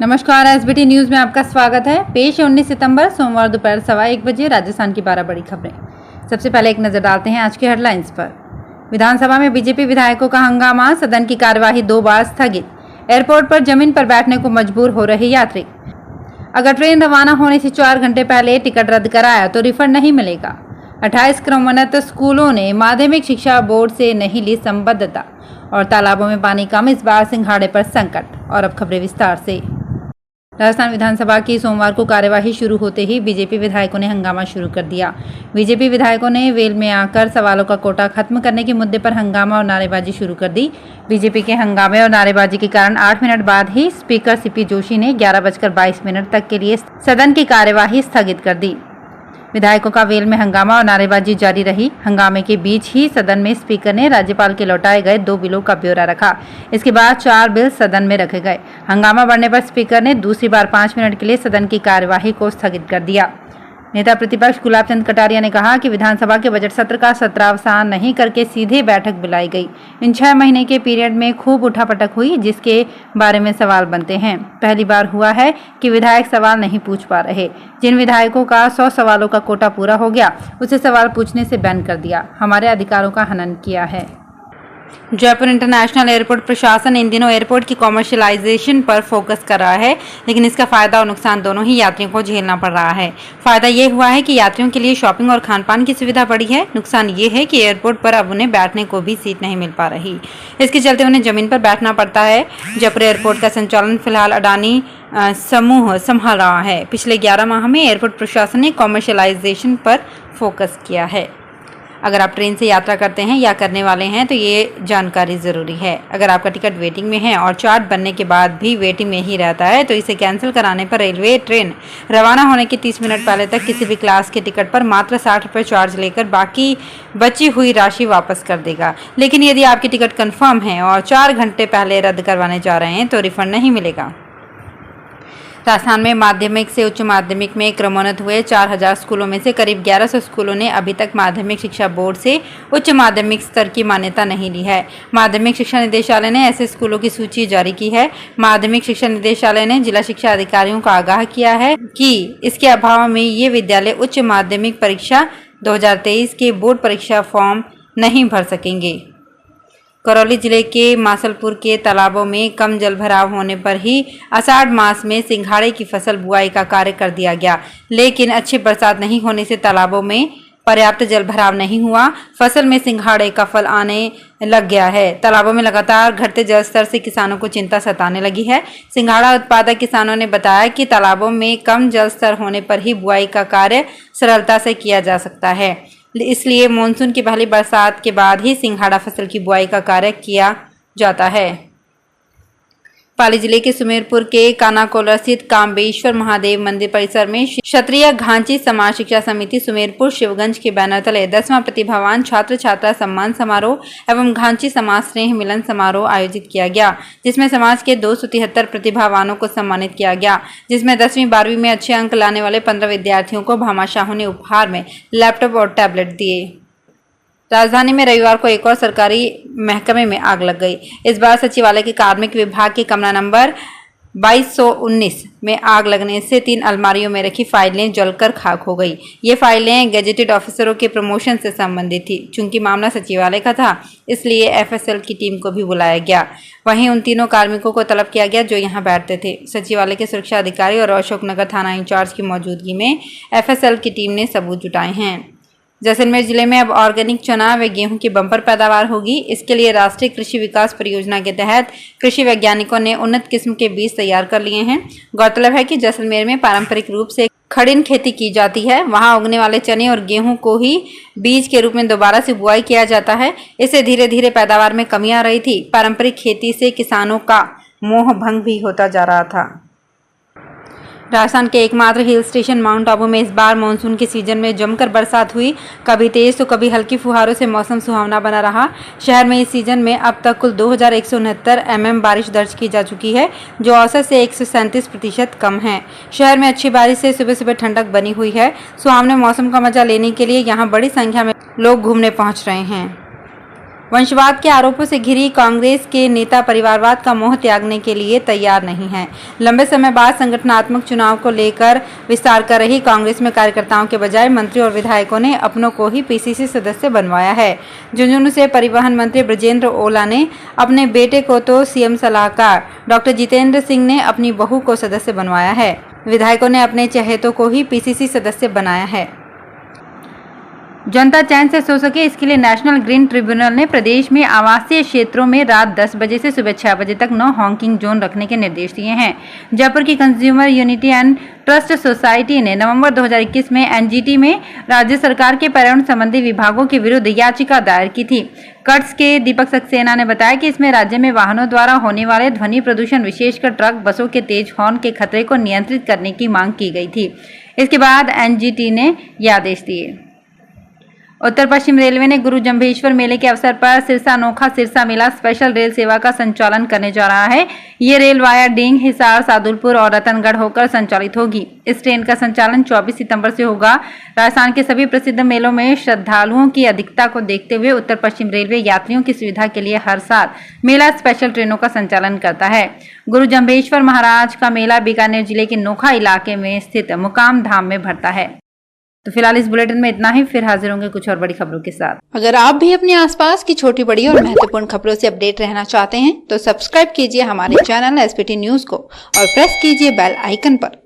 नमस्कार, SBT news में आपका स्वागत है। पेश है 19 सितंबर सोमवार दोपहर 1:15 बजे राजस्थान की 12 बड़ी खबरें। सबसे पहले एक नजर डालते हैं आज के हेडलाइंस पर। विधानसभा में बीजेपी विधायकों का हंगामा, सदन की कार्यवाही 2 बार स्थगित। एयरपोर्ट पर जमीन पर बैठने को मजबूर हो रहे यात्री। अगर ट्रेन रवाना होने से 4 घंटे पहले टिकट रद्द कराया तो रिफंड नहीं मिलेगा। 28 क्रमोन्नत स्कूलों ने माध्यमिक शिक्षा बोर्ड से नहीं ली संबद्धता। और तालाबों में पानी कम, इस बार सिंघाड़े पर संकट। और अब खबरें विस्तार से। राजस्थान विधानसभा की सोमवार को कार्यवाही शुरू होते ही बीजेपी विधायकों ने हंगामा शुरू कर दिया। बीजेपी विधायकों ने वेल में आकर सवालों का कोटा खत्म करने के मुद्दे पर हंगामा और नारेबाजी शुरू कर दी। बीजेपी के हंगामे और नारेबाजी के कारण 8 मिनट बाद ही स्पीकर सीपी जोशी ने 11:22 तक के लिए सदन की कार्यवाही स्थगित कर दी। विधायकों का वेल में हंगामा और नारेबाजी जारी रही। हंगामे के बीच ही सदन में स्पीकर ने राज्यपाल के लौटाए गए 2 बिलों का ब्यौरा रखा। इसके बाद 4 बिल सदन में रखे गए। हंगामा बढ़ने पर स्पीकर ने दूसरी बार 5 मिनट के लिए सदन की कार्यवाही को स्थगित कर दिया। नेता प्रतिपक्ष गुलाब चंद कटारिया ने कहा कि विधानसभा के बजट सत्र का सत्रावसान नहीं करके सीधे बैठक बुलाई गई। इन 6 महीने के पीरियड में खूब उठापटक हुई, जिसके बारे में सवाल बनते हैं। पहली बार हुआ है कि विधायक सवाल नहीं पूछ पा रहे। जिन विधायकों का 100 सवालों का कोटा पूरा हो गया, उसे सवाल पूछने से बैन कर दिया। हमारे अधिकारों का हनन किया है। जयपुर इंटरनेशनल एयरपोर्ट प्रशासन इन दिनों एयरपोर्ट की कॉमर्शियलाइजेशन पर फोकस कर रहा है, लेकिन इसका फायदा और नुकसान दोनों ही यात्रियों को झेलना पड़ रहा है। फायदा ये हुआ है कि यात्रियों के लिए शॉपिंग और खानपान की सुविधा बढ़ी है। नुकसान ये है कि एयरपोर्ट पर अब उन्हें बैठने को भी सीट नहीं मिल पा रही। इसके चलते उन्हें जमीन पर बैठना पड़ता है। जयपुर एयरपोर्ट का संचालन फिलहाल अडानी समूह संभाल रहा है। पिछले 11 माह में एयरपोर्ट प्रशासन ने कॉमर्शियलाइजेशन पर फोकस किया है। अगर आप ट्रेन से यात्रा करते हैं या करने वाले हैं तो ये जानकारी ज़रूरी है। अगर आपका टिकट वेटिंग में है और चार्ट बनने के बाद भी वेटिंग में ही रहता है तो इसे कैंसिल कराने पर रेलवे ट्रेन रवाना होने के 30 मिनट पहले तक किसी भी क्लास के टिकट पर मात्र 60 रुपये चार्ज लेकर बाकी बची हुई राशि वापस कर देगा। लेकिन यदि आपकी टिकट कन्फर्म है और 4 घंटे पहले रद्द करवाने जा रहे हैं तो रिफंड नहीं मिलेगा। राजस्थान में माध्यमिक से उच्च माध्यमिक में क्रमोन्नत हुए 4000 स्कूलों में से करीब 1100 स्कूलों ने अभी तक माध्यमिक शिक्षा बोर्ड से उच्च माध्यमिक स्तर की मान्यता नहीं ली है। माध्यमिक शिक्षा निदेशालय ने ऐसे स्कूलों की सूची जारी की है। माध्यमिक शिक्षा निदेशालय ने जिला शिक्षा अधिकारियों को आगाह किया है कि इसके अभाव में ये विद्यालय उच्च माध्यमिक परीक्षा 2023 के बोर्ड परीक्षा फॉर्म नहीं भर सकेंगे। करौली जिले के मासलपुर के तालाबों में कम जलभराव होने पर ही आषाढ़ मास में सिंघाड़े की फसल बुआई का कार्य कर दिया गया, लेकिन अच्छी बरसात नहीं होने से तालाबों में पर्याप्त जलभराव नहीं हुआ। फसल में सिंघाड़े का फल आने लग गया है। तालाबों में लगातार घटते जल स्तर से किसानों को चिंता सताने लगी है। सिंघाड़ा उत्पादक किसानों ने बताया कि तालाबों में कम जल स्तर होने पर ही बुआई का कार्य सरलता से किया जा सकता है, इसलिए मानसून की पहली बरसात के बाद ही सिंघाड़ा फसल की बुआई का कार्य किया जाता है। पाली जिले के सुमेरपुर के कानाकोला स्थित काम्बेश्वर महादेव मंदिर परिसर में क्षत्रिय घांची समाज शिक्षा समिति सुमेरपुर शिवगंज के बैनर तले 10वां प्रतिभावान छात्र छात्रा सम्मान समारोह एवं घांची समाज स्नेह मिलन समारोह आयोजित किया गया, जिसमें समाज के 273 प्रतिभावानों को सम्मानित किया गया, जिसमें 10वीं 12वीं में अच्छे अंक लाने वाले 15 विद्यार्थियों को भामाशाहों ने उपहार में लैपटॉप और टैबलेट दिए। राजधानी में रविवार को एक और सरकारी महकमे में आग लग गई। इस बार सचिवालय के कार्मिक विभाग के कमरा नंबर 2219 में आग लगने से 3 अलमारियों में रखी फाइलें जलकर खाक हो गई। ये फाइलें गैजेटेड ऑफिसरों के प्रमोशन से संबंधित थी। चूंकि मामला सचिवालय का था, इसलिए एफएसएल की टीम को भी बुलाया गया। वहीं उन तीनों कार्मिकों को तलब किया गया जो यहां बैठते थे। सचिवालय के सुरक्षा अधिकारी और अशोकनगर थाना इंचार्ज की मौजूदगी में एफएसएल की टीम ने सबूत जुटाए हैं। जैसलमेर जिले में अब ऑर्गेनिक चना व गेहूं की बम्पर पैदावार होगी। इसके लिए राष्ट्रीय कृषि विकास परियोजना के तहत कृषि वैज्ञानिकों ने उन्नत किस्म के बीज तैयार कर लिए हैं। गौरतलब है कि जैसलमेर में पारंपरिक रूप से खड़िन खेती की जाती है। वहां उगने वाले चने और गेहूं को ही बीज के रूप में दोबारा से बुआई किया जाता है। इससे धीरे धीरे पैदावार में कमी आ रही थी। पारंपरिक खेती से किसानों का मोह भंग भी होता जा रहा था। राजस्थान के एकमात्र हिल स्टेशन माउंट आबू में इस बार मानसून के सीजन में जमकर बरसात हुई। कभी तेज तो कभी हल्की फुहारों से मौसम सुहावना बना रहा। शहर में इस सीजन में अब तक कुल 2169 mm बारिश दर्ज की जा चुकी है, जो औसत से 137% कम है। शहर में अच्छी बारिश से सुबह सुबह ठंडक बनी हुई है। सुहावने मौसम का मजा लेने के लिए यहाँ बड़ी संख्या में लोग घूमने पहुँच रहे हैं। वंशवाद के आरोपों से घिरी कांग्रेस के नेता परिवारवाद का मोह त्यागने के लिए तैयार नहीं हैं। लंबे समय बाद संगठनात्मक चुनाव को लेकर विस्तार कर रही कांग्रेस में कार्यकर्ताओं के बजाय मंत्री और विधायकों ने अपनों को ही पीसीसी सदस्य बनवाया है। झुंझुनू से परिवहन मंत्री ब्रजेंद्र ओला ने अपने बेटे को तो सीएम सलाहकार डॉक्टर जितेंद्र सिंह ने अपनी बहू को सदस्य बनवाया है। विधायकों ने अपने चहेतों को ही पीसीसी सदस्य बनाया है। जनता चैन से सो सके, इसके लिए नेशनल ग्रीन ट्रिब्यूनल ने प्रदेश में आवासीय क्षेत्रों में रात 10 बजे से सुबह 6 बजे तक नो हॉकिंग जोन रखने के निर्देश दिए हैं। जयपुर की consumer unity and trust society ने नवंबर 2021 में एनजीटी में राज्य सरकार के पर्यावरण संबंधी विभागों के विरुद्ध याचिका दायर की थी। कट्स के दीपक सक्सेना ने बताया कि इसमें राज्य में वाहनों द्वारा होने वाले ध्वनि प्रदूषण, विशेषकर ट्रक बसों के तेज हॉर्न के खतरे को नियंत्रित करने की मांग की गई थी। इसके बाद एनजीटी ने ये आदेश दिए। उत्तर पश्चिम रेलवे ने गुरु जंभेश्वर मेले के अवसर पर सिरसा अनोखा सिरसा मेला स्पेशल रेल सेवा का संचालन करने जा रहा है। ये रेल वाया डींग, हिसार, सादुलपुर और रतनगढ़ होकर संचालित होगी। इस ट्रेन का संचालन 24 सितंबर से होगा। राजस्थान के सभी प्रसिद्ध मेलों में श्रद्धालुओं की अधिकता को देखते हुए उत्तर पश्चिम रेलवे यात्रियों की सुविधा के लिए हर साल मेला स्पेशल ट्रेनों का संचालन करता है। गुरु जंभेश्वर महाराज का मेला बीकानेर जिले के नोखा इलाके में स्थित मुकाम धाम में भरता है। तो फिलहाल इस बुलेटिन में इतना ही, फिर हाजिर होंगे कुछ और बड़ी खबरों के साथ। अगर आप भी अपने आसपास की छोटी बड़ी और महत्वपूर्ण खबरों से अपडेट रहना चाहते हैं तो सब्सक्राइब कीजिए हमारे चैनल एसपीटी न्यूज को और प्रेस कीजिए बेल आइकन पर।